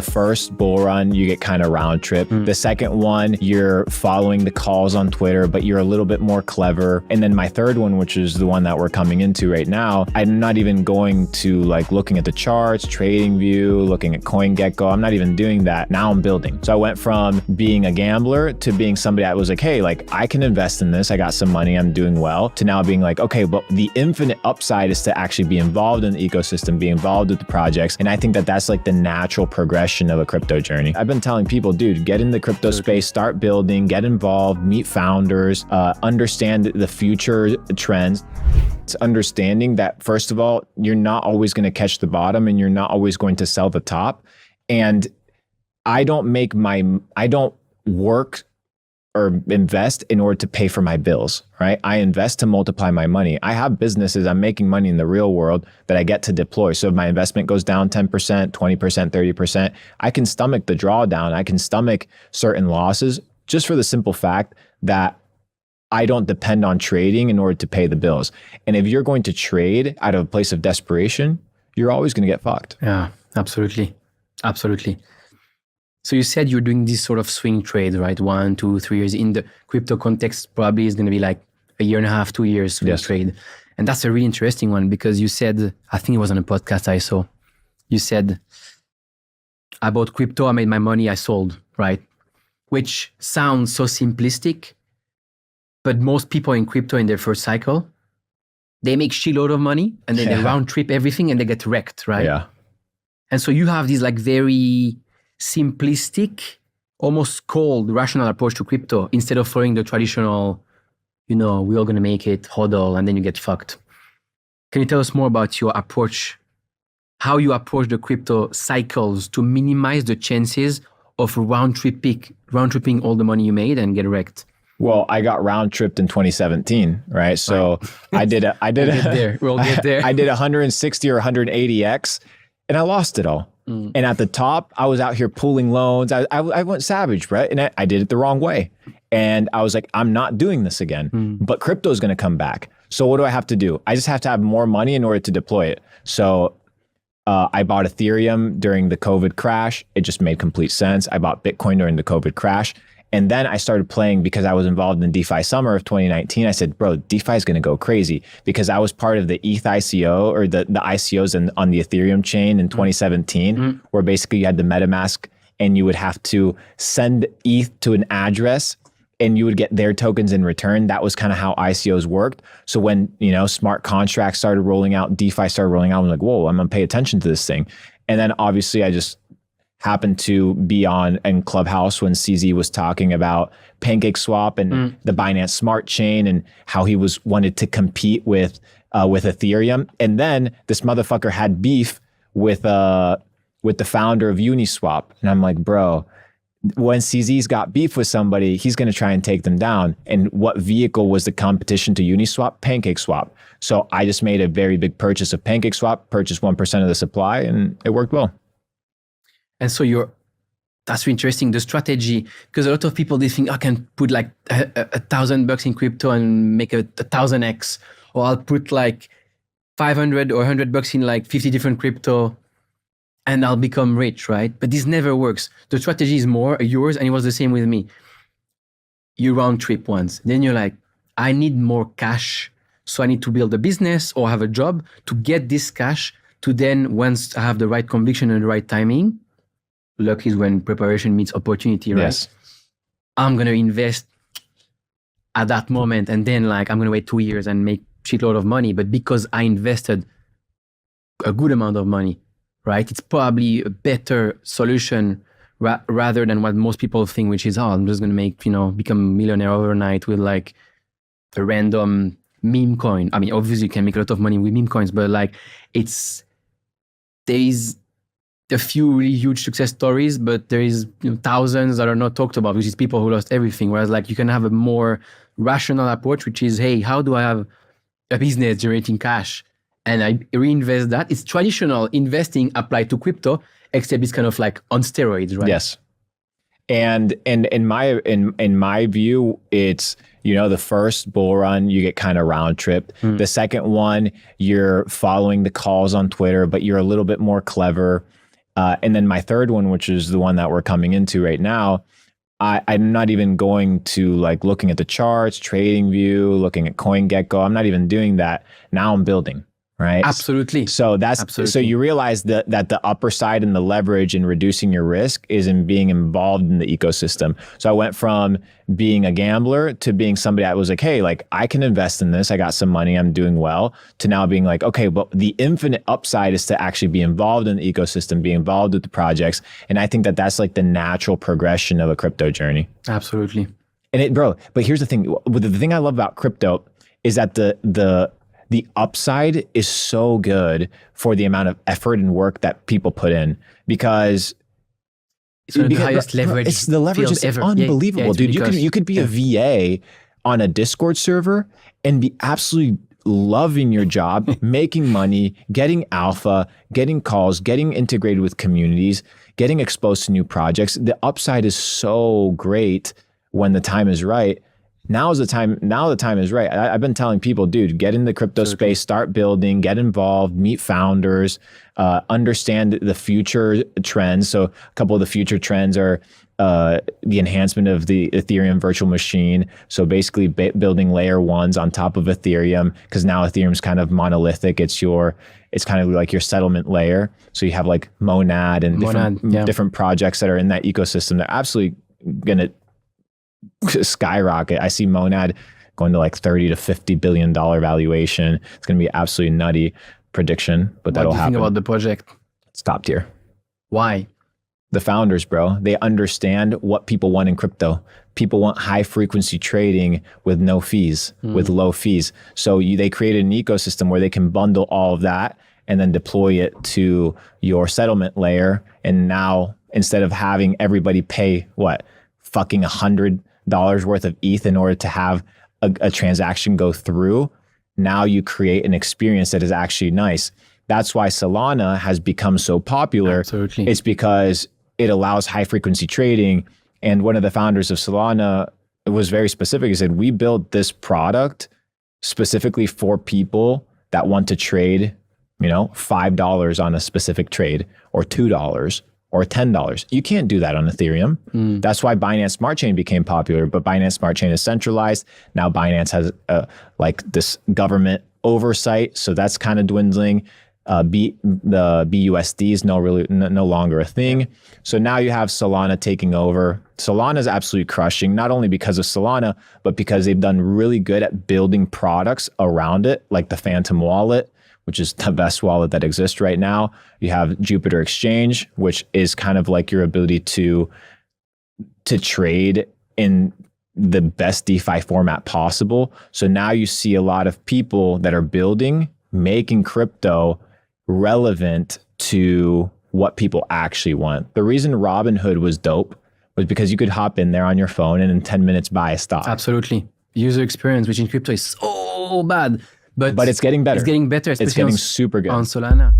first bull run, you get kind of round trip. The second one, you're following the calls on Twitter, but you're a little bit more clever. And then my third one, which is the one that we're coming into right now, I'm not even going to like looking at the charts, trading view, looking at CoinGecko. I'm not even doing that. Now I'm building. So I went from being a gambler to being somebody that was like, hey, like I can invest in this. I got some money. I'm doing well, to now being like, okay, but the infinite upside is to actually be involved in the ecosystem, be involved with the projects. And I think that that's like the natural progression of a crypto journey. I've been telling people, dude, get in the crypto space, start building, get involved, meet founders, understand the future trends. It's understanding that, first of all, you're not always going to catch the bottom and you're not always going to sell the top. And I don't work or invest in order to pay for my bills, right? I invest to multiply my money. I have businesses, I'm making money in the real world that I get to deploy. So if my investment goes down 10%, 20%, 30%, I can stomach the drawdown. I can stomach certain losses just for the simple fact that I don't depend on trading in order to pay the bills. And if you're going to trade out of a place of desperation, you're always going to get fucked. Yeah, absolutely. Absolutely. So you said you're doing this sort of swing trade, right? 1, 2, 3 years. In the crypto context, probably is going to be like a year and a half, 2 years swing trade. And that's a really interesting one because you said, I think it was on a podcast I saw, you said, I bought crypto, I made my money, I sold, right? Which sounds so simplistic, but most people in crypto in their first cycle, they make shitload of money and then they round trip everything and they get wrecked, right? Yeah. And so you have this like very simplistic, almost cold, rational approach to crypto instead of following the traditional, we're all going to make it, hodl, and then you get fucked. Can you tell us more about your approach, how you approach the crypto cycles to minimize the chances of round tripping all the money you made and get wrecked? Well, I got round tripped in 2017, right? So I did We'll get there. I did 160 or 180x and I lost it all. And at the top, I was out here pooling loans. I went savage, right? And I did it the wrong way. And I was like, I'm not doing this again, but crypto is going to come back. So what do I have to do? I just have to have more money in order to deploy it. So I bought Ethereum during the COVID crash. It just made complete sense. I bought Bitcoin during the COVID crash. And then I started playing because I was involved in DeFi summer of 2019. I said, bro, DeFi is going to go crazy because I was part of the ETH ICO or the ICOs on the Ethereum chain in 2017, where basically you had the MetaMask and you would have to send ETH to an address and you would get their tokens in return. That was kind of how ICOs worked. So when, smart contracts started rolling out, DeFi started rolling out, I'm like, whoa, I'm going to pay attention to this thing. And then obviously I just happened to be in Clubhouse when CZ was talking about PancakeSwap and the Binance Smart Chain and how he wanted to compete with Ethereum. And then this motherfucker had beef with the founder of Uniswap. And I'm like, bro, when CZ's got beef with somebody, he's going to try and take them down. And what vehicle was the competition to Uniswap? PancakeSwap. So I just made a very big purchase of PancakeSwap, purchased 1% of the supply, and it worked well. And so that's really interesting, the strategy, because a lot of people, they think I can put like $1,000 in crypto and make a 1,000x, or I'll put like 500 or $100 in like 50 different crypto and I'll become rich, right? But this never works. The strategy is more yours, and it was the same with me. You round trip once, then you're like, I need more cash. So I need to build a business or have a job to get this cash to then, once I have the right conviction and the right timing, luck is when preparation meets opportunity, right? Yes. I'm going to invest at that moment and then like I'm going to wait 2 years and make shitload of money. But because I invested a good amount of money, right? It's probably a better solution rather than what most people think, which is, I'm just going to make, become a millionaire overnight with like a random meme coin. I mean, obviously you can make a lot of money with meme coins, but like there is a few really huge success stories, but there is thousands that are not talked about, which is people who lost everything. Whereas like you can have a more rational approach, which is, hey, how do I have a business generating cash and I reinvest that? It's traditional investing applied to crypto, except it's kind of like on steroids, right? Yes. And in my view, it's, the first bull run, you get kind of round tripped. The second one, you're following the calls on Twitter, but you're a little bit more clever. And then my third one, which is the one that we're coming into right now, I'm not even going to like looking at the charts, trading view, looking at CoinGecko. I'm not even doing that. Now I'm building, right? Absolutely. So so you realize that the upper side and the leverage in reducing your risk is in being involved in the ecosystem. So I went from being a gambler to being somebody that was like, hey, like I can invest in this. I got some money. I'm doing well, to now being like, okay, but the infinite upside is to actually be involved in the ecosystem, be involved with the projects. And I think that that's like the natural progression of a crypto journey. Absolutely. And but here's the thing. The thing I love about crypto is that the upside is so good for the amount of effort and work that people put in, because it's the highest leverage. It's the leverage is ever. Unbelievable, dude. You could be a VA on a Discord server and be absolutely loving your job, making money, getting alpha, getting calls, getting integrated with communities, getting exposed to new projects. The upside is so great when the time is right. Now is the time. Now the time is right. I've been telling people, dude, get in the crypto space, start building, get involved, meet founders, understand the future trends. So a couple of the future trends are the enhancement of the Ethereum virtual machine. So basically building layer ones on top of Ethereum, because now Ethereum's kind of monolithic. It's kind of like your settlement layer. So you have like Monad and different projects that are in that ecosystem. They're absolutely gonna skyrocket. I see Monad going to like $30 to $50 billion valuation. It's going to be absolutely nutty prediction, but that'll happen. What do you think about the project? It's top tier. Why? The founders, bro, they understand what people want in crypto. People want high frequency trading with no fees, with low fees. So they created an ecosystem where they can bundle all of that and then deploy it to your settlement layer. And now instead of having everybody pay fucking $100 worth of ETH in order to have a transaction go through, now you create an experience that is actually nice. That's why Solana has become so popular. Absolutely. It's because it allows high frequency trading. And one of the founders of Solana was very specific. He said, we built this product specifically for people that want to trade, $5 on a specific trade, or $2 or $10. You can't do that on Ethereum. That's why Binance Smart Chain became popular, but Binance Smart Chain is centralized. Now Binance has like this government oversight, so that's kind of dwindling. The BUSD is no longer a thing. So now you have Solana taking over. Solana is absolutely crushing, not only because of Solana, but because they've done really good at building products around it, like the Phantom wallet, which is the best wallet that exists right now. You have Jupiter Exchange, which is kind of like your ability to trade in the best DeFi format possible. So now you see a lot of people that are making crypto relevant to what people actually want. The reason Robinhood was dope was because you could hop in there on your phone and in 10 minutes buy a stock. Absolutely. User experience, which in crypto is so bad. But it's getting better. It's getting better. It's getting super good on Solana.